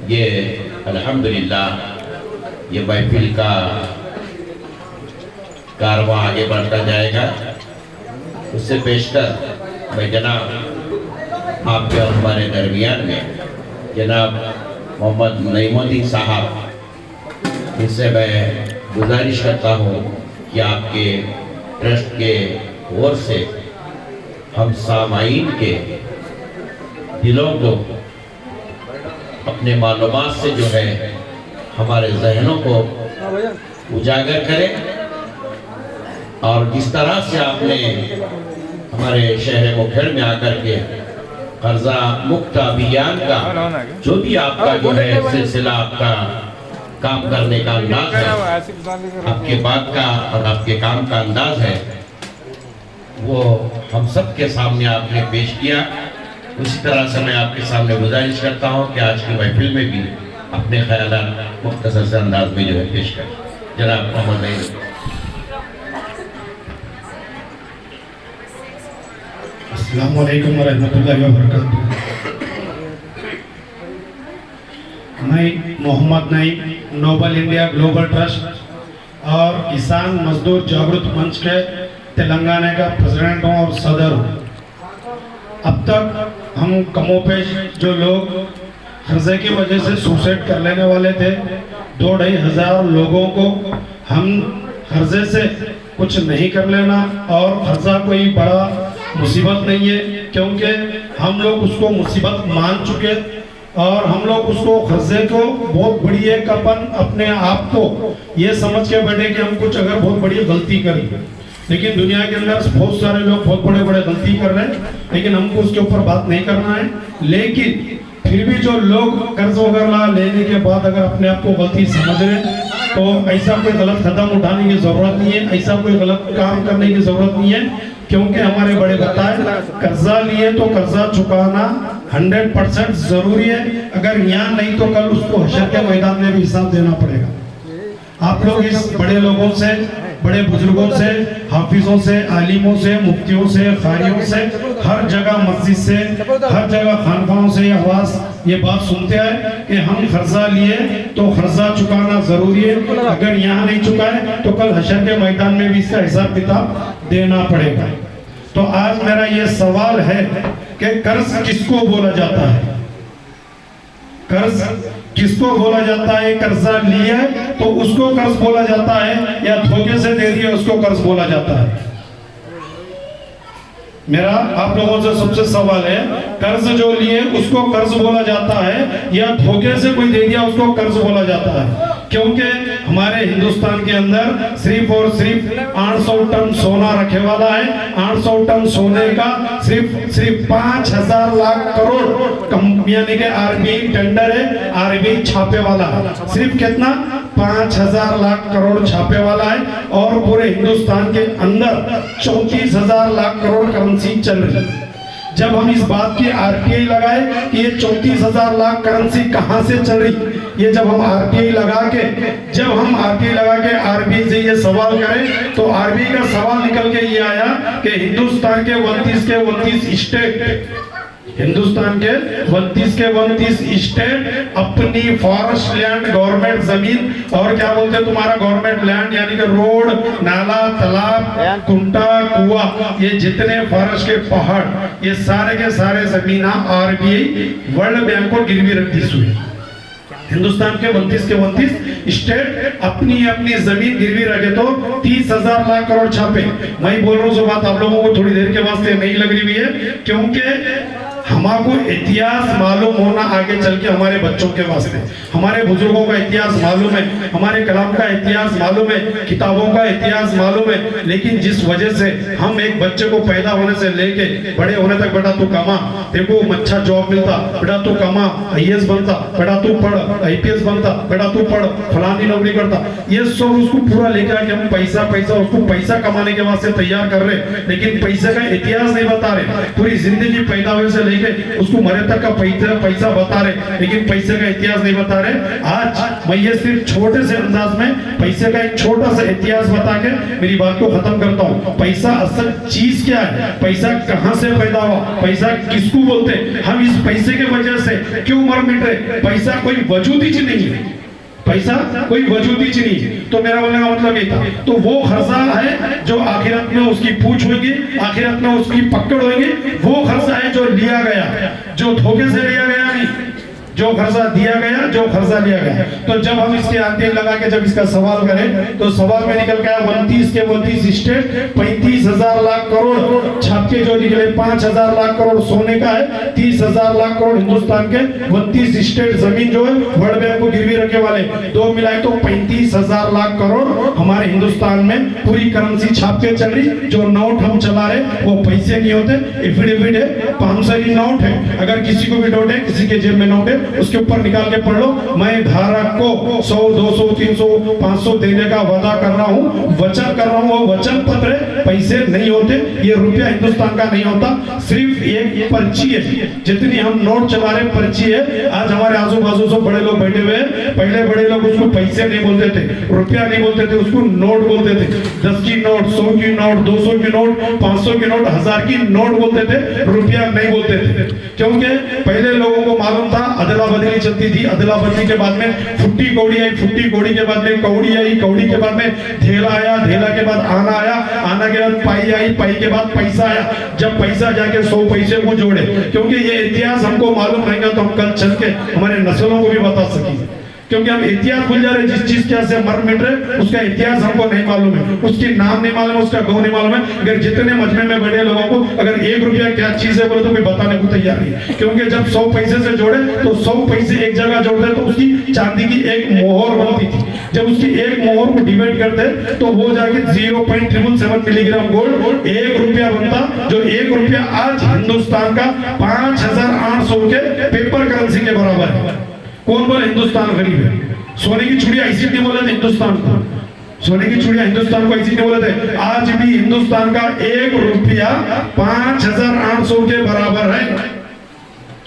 ये अल्हम्दुलिल्लाह ये महफिल का कारवां आगे बढ़ता जाएगा। उससे पेशतर मैं जनाब आपके और हमारे दरमियान में जनाब मोहम्मद नईमुद्दीन साहब, इससे मैं गुजारिश करता हूँ कि आपके ट्रस्ट के ओर से हम सामाईन के दिलों को अपने मालूमात से जो है हमारे जहनों को उजागर करें, और जिस तरह से आपने हमारे शहर मुखेड़ में आकर के कर्जा मुक्त अभियान का जो भी आपका जो है सिलसिला, आपका काम करने का अंदाज है, आपके बात का और आपके काम का अंदाज है, वो हम सब के सामने आपने पेश किया। उसी तरह से मैं आपके सामने गुजारिश करता हूँ कि आज की महफिल में भी अपने ख्यालात मुख्तसर से अंदाज में जो है पेश करें। जनाब मोहम्मद अस्सलाम वालेकुम वरहमतुल्लाहि वबरकातुहू। मैं Mohammad Naeem Noble India Global Trust और किसान मजदूर जागृत मंच के तेलंगाना का प्रेसिडेंट हूँ और सदर हूँ। अब तक हम कमोपेश जो लोग कर्जे की वजह से सुसाइड कर लेने वाले थे, 2-2,500 लोगों को हम कर्जे से कुछ नहीं कर लेना, और कर्जा कोई बड़ा मुसीबत नहीं है, क्योंकि हम लोग उसको मुसीबत मान चुके और हम लोग उसको कर्जे को बहुत बड़ी एक अपन अपने आप को ये समझ के बैठे कि हम कुछ अगर बहुत बड़ी गलती करी, लेकिन दुनिया के अंदर बहुत सारे लोग बहुत बड़े बड़े गलती कर रहे हैं, लेकिन हमको उसके ऊपर बात नहीं करना है। लेकिन फिर भी जो लोग कर्ज वगैरह लेने के बाद अगर अपने आप को गलती समझ रहे, तो ऐसा कोई गलत कदम उठाने की जरूरत नहीं है, ऐसा कोई गलत काम करने की जरूरत नहीं है, क्योंकि हमारे बड़े बताए कर्जा लिए तो कर्जा चुकाना 100% जरूरी है। अगर यहाँ नहीं तो कल उसको हशर के मैदान में भी हिसाब देना पड़ेगा। आप लोग इस बड़े लोगों से, बड़े बुजुर्गों से, हाफिजों से, आलिमों से, मुफ्तियों से, खारियों से, हर जगह मस्जिद से, हर जगह खानकाहों से आवाज ये बात सुनते हैं कि हम कर्जा लिए तो कर्जा चुकाना जरूरी है, अगर यहाँ नहीं चुकाए तो कल हशर के मैदान में भी इसका हिसाब किताब देना पड़ेगा। तो आज मेरा ये सवाल है कि कर्ज किसको बोला जाता है? कर्ज किसको बोला जाता है? कर्जा लिया तो उसको कर्ज बोला जाता है, या धोखे से दे दिया उसको कर्ज बोला जाता है? मेरा आप लोगों से सबसे सवाल है, कर्ज जो लिए उसको कर्ज बोला जाता है या धोखे से कोई दे दिया उसको कर्ज बोला जाता है? क्योंकि हमारे हिंदुस्तान के अंदर सिर्फ और सिर्फ 800 टन सोना रखे वाला है। 800 टन सोने का सिर्फ 5,000 लाख करोड़ यानी कि आरबीआई टेंडर है, आरबीआई छापे वाला है। सिर्फ कितना? 5,000 लाख करोड़ छापे वाला है, और पूरे हिंदुस्तान के अंदर 34,000 लाख करोड़ करेंसी चल रही है। जब हम इस बात की आरटीआई लगाए कि ये 34,000 लाख करेंसी कहां से चल रही, ये जब हम आरटीआई लगा के आरबीआई से ये सवाल करें, तो आरबीआई का सवाल निकल के ये आया कि हिंदुस्तान के 32 स्टेट, हिंदुस्तान के 32 स्टेट अपनी फॉरेस्ट लैंड, गवर्नमेंट जमीन, और क्या बोलते हैं तुम्हारा गवर्नमेंट लैंड, यानी कि रोड, नाला, तालाब, कुंटा, कुआ, ये जितने फॉरेस्ट के पहाड़, ये सारे के सारे जमीन आरबीआई वर्ल्ड बैंक को गिरवी रख दी हुई। हिंदुस्तान के 32 स्टेट अपनी जमीन गिरवी रखे तो 30,000 लाख करोड़ छापे। मैं बोल रहा हूँ जो बात आप लोगों को थोड़ी देर के वास्ते नहीं लग रही हुई है, क्योंकि हमारे इतिहास मालूम होना आगे चल के हमारे बच्चों के वास्ते, हमारे बुजुर्गों का इतिहास मालूम है, हमारे कलाम का इतिहास मालूम है, किताबों का इतिहास मालूम है, लेकिन जिस वजह से हम एक बच्चे को पैदा होने से लेके बड़े होने तक, बेटा तू कमा, तेरे को अच्छा जॉब मिलता, बेटा तू कमा, आईएएस बनता, बेटा तू पढ़, आईपीएस बनता, बेटा तू पढ़, फलानी नौकरी करता, ये सब उसको पूरा लेकर आके हम पैसा उसको पैसा कमाने के वास्ते तैयार कर रहे, लेकिन पैसे का इतिहास नहीं बता रहे। पूरी जिंदगी पैदा होने से नहीं थे, उसको मरे तक का पैसा बता रहे, लेकिन पैसे का इतिहास नहीं बता रहे। आज मैं ये सिर्फ छोटे से अंदाज में पैसे का एक छोटा सा इतिहास बता के मेरी बात को खत्म करता हूँ। पैसा असल चीज क्या है, पैसा कहाँ से पैदा हुआ, पैसा किसको बोलते हैं, हम इस पैसे के वजह से क्यों मर मिट रहे। पैसा कोई वजूदी चीज नहीं है, पैसा कोई वजूदी चीज नहीं है। तो मेरा बोलने का मतलब ये था। तो वो खर्चा है जो आखिरत में उसकी पूछ होगी, आखिरत में उसकी पकड़ होगी। वो खर्चा है जो लिया गया, जो धोखे से लिया गया नहीं, जो खर्चा दिया गया, जो खर्चा लिया गया। तो जब हम इसके आते लगा के जब इसका सवाल करें तो सवाल में निकल गया 29 के 29 स्टेट 35,000 लाख करोड़ छाप के जो निकले 5,000 लाख करोड़ सोने का है, 30,000 लाख करोड़ हिंदुस्तान के 29 स्टेट जमीन जो है वर्ल्ड बैंक को गिरवी रखे वाले, दो मिलाए तो 35,000 लाख करोड़ हमारे हिंदुस्तान में पूरी करेंसी छाप के चल रही। जो नोट हम चला रहे वो पैसे नहीं होते, एफिडेविट है, 500 नोट है। अगर किसी को भी नोट है, किसी के जेब में नोट है, उसके ऊपर निकाल के पढ़ लो, मैं धारक को 100, 200, 300, 500 देने का वादा कर रहा हूँ, वचन कर रहा हूँ। वो वचन पत्र है, पैसे नहीं होते, ये रुपया हिंदुस्तान का नहीं होता, सिर्फ एक पर्ची है। जितनी हम नोट चला रहे पर्ची है। आज हमारे आजू बाजू से बड़े लोग बैठे हुए हैं, पहले बड़े लोग उसको पैसे नहीं बोलते थे, रुपया नहीं बोलते थे, उसको नोट बोलते थे। 10 की नोट, 100 की नोट, 200 की नोट, 500 की नोट, 1000 की नोट बोलते थे, रुपया नहीं बोलते थे। क्योंकि पहले लोगों को मालूम था अदला बदली चलती थी, अदला बदली के बाद में फुट्टी कौड़ी आई, फुट्टी कौड़ी के बाद में कौड़ी आई, कौड़ी के बाद में धेला आया, धेला के बाद आना आया, आना के बाद पाई आई, पाई के बाद पैसा आया। जब पैसा जाके 100 पैसे को जोड़े, क्योंकि ये इतिहास हमको मालूम रहेगा तो हम कल चल के हमारे नस्लों को भी बता सकेंगे। क्योंकि हम इतिहास भूल जा रहे, जिस चीज क्या से मर मिट रहे उसका इतिहास हमको नहीं मालूम है, उसकी नाम नहीं मालूम है, उसका गाँव नहीं मालूम है। अगर जितने मजमे में बड़े लोगों को अगर 1 रुपया क्या चीज है बोले तो कोई बताने को तैयार नहीं। क्योंकि जब 100 पैसे से जोड़े तो 100 पैसे एक जगह जोड़ते तो उसकी चांदी की एक मोहर बनती थी। जब उसकी एक मोहर को डिवाइड करते तो वो जाके 0.777 मिलीग्राम गोल्ड 1 रुपया बनता, जो 1 रुपया आज हिंदुस्तान का 5,800 के पेपर करेंसी के बराबर है। कौन बोले हिंदुस्तान गरीब है? सोने की चूड़िया ऐसी नहीं बोले थे हिंदुस्तान को, सोने की चूड़िया हिंदुस्तान को ऐसी नहीं बोले थे। आज भी हिंदुस्तान का 1 रुपया 5,800 के बराबर है।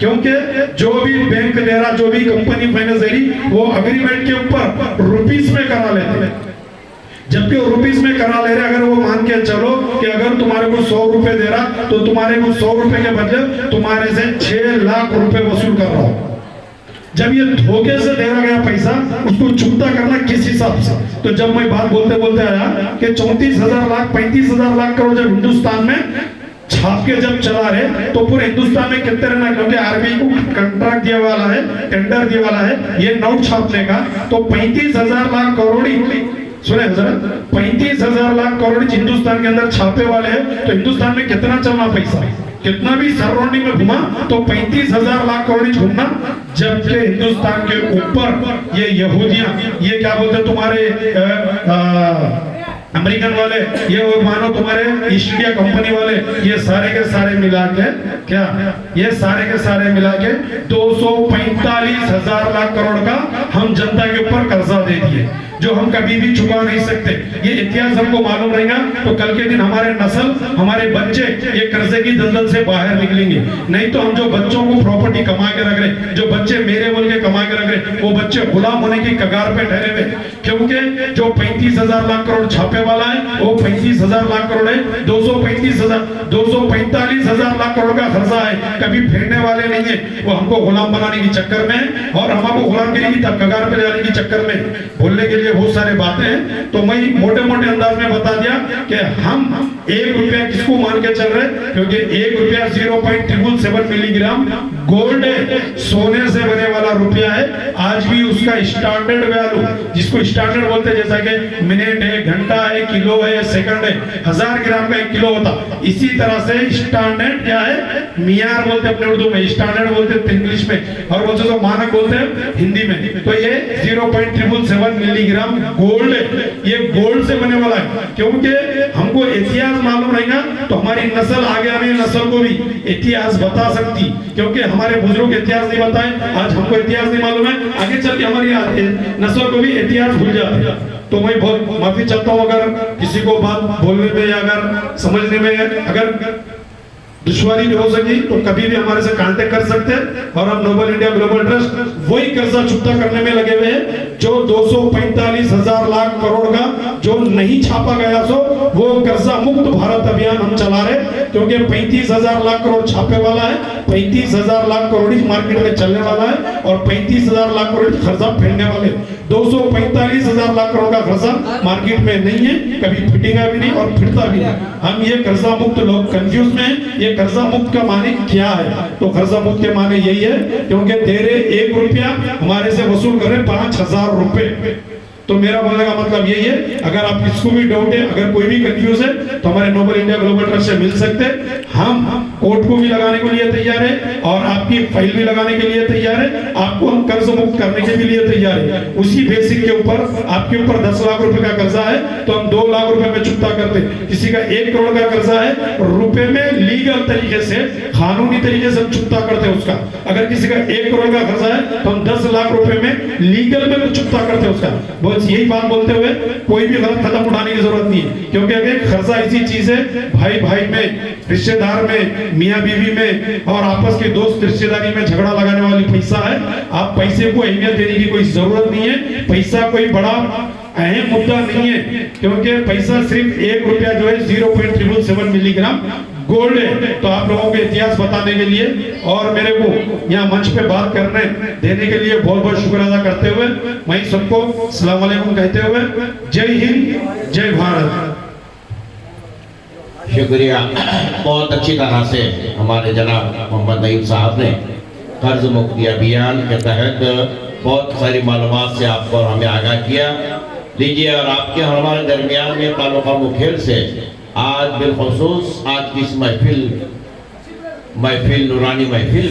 क्योंकि जो भी बैंक दे रहा, जो भी कंपनी फाइनेंस दे रही, वो अग्रीमेंट के ऊपर रुपीस में करा लेते हैं। जबकि रुपीस में करा ले रहे, अगर वो मान के चलो कि अगर तुम्हारे को 100 रुपए दे रहा तो तुम्हारे को 100 रुपए के बदले तुम्हारे से 6 लाख रुपए वसूल कर रहा हो। जब ये धोखे से दे गया पैसा, उसको चुकता करना किस हिसाब से? तो जब मैं बात बोलते बोलते आया कि 34,000 लाख 35,000 लाख करोड़ जब हिंदुस्तान में छाप के जब चला रहे तो पूरे हिंदुस्तान में कितने रहना, क्योंकि आरबीआई को कंट्रैक्ट दिया वाला है, टेंडर दिया वाला है ये नोट छापने का। तो 35,000 लाख करोड़ सुने जरा, 35,000 लाख करोड़ हिंदुस्तान के अंदर छापे वाले हैं। तो हिंदुस्तान में कितना चलना पैसा, कितना भी सराउंडिंग में घुमा तो 35,000 लाख करोड़ घूमना। जबकि हिंदुस्तान के ऊपर ये यहूदियां, ये क्या बोलते तुम्हारे अमेरिकन वाले, ये मानो तुम्हारे ईस्ट इंडिया कंपनी वाले, ये सारे के सारे मिला के क्या, ये सारे के सारे मिला के 245,000 लाख करोड़ का हम जनता के ऊपर कर्जा दे दिए, जो हम कभी भी चुका नहीं सकते। ये इतिहास हमको मालूम रहेगा तो कल के दिन हमारे नस्ल, हमारे बच्चे ये कर्जे की दलदल से बाहर निकलेंगे। नहीं तो हम जो बच्चों को प्रॉपर्टी कमा के रख रहे, जो बच्चे मेरे बोल के कमा के रख रहे, वो बच्चे गुलाम होने की कगार पे ठहरे हुए। क्योंकि जो 35,000 लाख करोड़ छापे वाला है वो 35,000 लाख करोड़ है, 245,000 लाख करोड़ का खर्चा है, कभी फिरने वाले नहीं है। वो हमको गुलाम बनाने के चक्कर में और हमको गुलामगिरी की कगार पे लाने के चक्कर में बोलने के लिए बहुत सारे बातें हैं। तो मैं मोटे मोटे अंदाज में बता दिया कि हम 1 रुपया किसको मान के चल रहे, क्योंकि 1 रुपया 0.777 मिलीग्राम गोल्ड है, सोने से बने वाला रुपया है। आज भी उसका स्टैंडर्ड वैल्यू, जिसको स्टैंडर्ड बोलते हैं, जैसा कि मिनट है, घंटा है, किलो है, सेकंड है, 1000 ग्राम का 1 किलो होता। इसी तरह से स्टैंडर्ड क्या है, मियार बोलते हैं अपने उर्दू में, स्टैंडर्ड बोलते हैं इंग्लिश में, और बोलते तो मानक बोलते हैं हिंदी में। तो ये 0.777 मिलीग्राम गोल्ड है, ये गोल्ड से बने वाला है। क्योंकि हमको इतिहास मालूम रहेगा तो हमारी नस्ल, आगे आने नस्ल को भी इतिहास बता सकती, क्योंकि हमारे बुजुर्ग इतिहास नहीं बताए, आज हमको इतिहास नहीं मालूम है, आगे चल के हमारी नस्ल को भी इतिहास भूल जाए। तो मैं बहुत माफी चाहता हूँ अगर किसी को बात बोलने में या अगर समझने में अगर दुश्वारी भी हो सकी तो कभी भी हमारे से कांटेक्ट कर सकते हैं। और हम नोबल इंडिया ग्लोबल ट्रस्ट वही कर्जा चुकता करने में लगे हुए हैं जो 245,000 लाख करोड़ का जो नहीं छापा गया सो वो कर्जा मुक्त भारत अभियान हम चला रहे, क्योंकि 35,000 लाख करोड़ छापे वाला है, 35,000 लाख करोड़ मार्केट में चलने वाला है और 35,000 लाख करोड़ खर्चा फेरने वाले। 245,000 लाख करोड़ का खर्चा मार्केट में नहीं है, कभी फिटेगा भी नहीं और फिरता भी नहीं। हम ये कर्जा मुक्त, लोग कंफ्यूज में हैं ये कर्जा मुक्त का माने क्या है, तो कर्जा मुक्त के माने यही है क्योंकि तेरे 1 रुपया हमारे से वसूल करें 5,000 रुपए। तो मेरा बोलने का मतलब यही है, अगर आप किसको भी डाउट है, अगर कोई भी कंफ्यूज है तो हमारे नोबल इंडिया ग्लोबल ट्रस्ट से मिल सकते हैं। हम कोर्ट को भी लगाने के लिए तैयार है और आपकी फाइल भी लगाने के लिए तैयार है, आपको हम कर्ज मुक्त करने के भी लिए तैयार है। उसी बेसिक के ऊपर आपके ऊपर 10 लाख रुपए का कर्जा है तो हम 2 लाख रुपए में चुकता करते, किसी का 1 करोड़ का कर्जा है रुपए में लीगल तरीके से, कानूनी तरीके से हम चुकता करते हैं उसका। अगर किसी का 1 करोड़ का कर्जा है तो हम 10 लाख रुपए में लीगल में चुकता करते हैं उसका। बस यही बात बोलते हुए कोई भी गलत कदम उठाने की जरूरत नहीं है, क्योंकि अगर कर्जा ऐसी चीज है भाई भाई में, रिश्तेदार में, मियाँ बीवी में और आपस के दोस्त रिश्तेदारी में झगड़ा लगाने वाली पैसा है। आप पैसे को अहमियत देने की कोई जरूरत नहीं है, पैसा कोई बड़ा अहम मुद्दा नहीं है, क्योंकि पैसा सिर्फ 1 रुपया जो है 0.777 मिलीग्राम गोल्ड है। तो आप लोगों के इतिहास बताने के लिए और मेरे को यहाँ मंच पे बात करने देने के लिए बहुत बहुत शुक्र अदा करते हुए मैं सबको अस्सलाम वालेकुम कहते हुए जय हिंद जय भारत। शुक्रिया। बहुत अच्छी तरह से हमारे जनाब मोहम्मद नईम साहब ने कर्ज मुक्ति अभियान के तहत बहुत सारी मालूमात से आपको और हमें आगाह किया। लीजिए, और आपके और हमारे दरमियान में ताल्लुका मुखेल से आज बिलखुसूस आज की इस महफिल नूरानी महफिल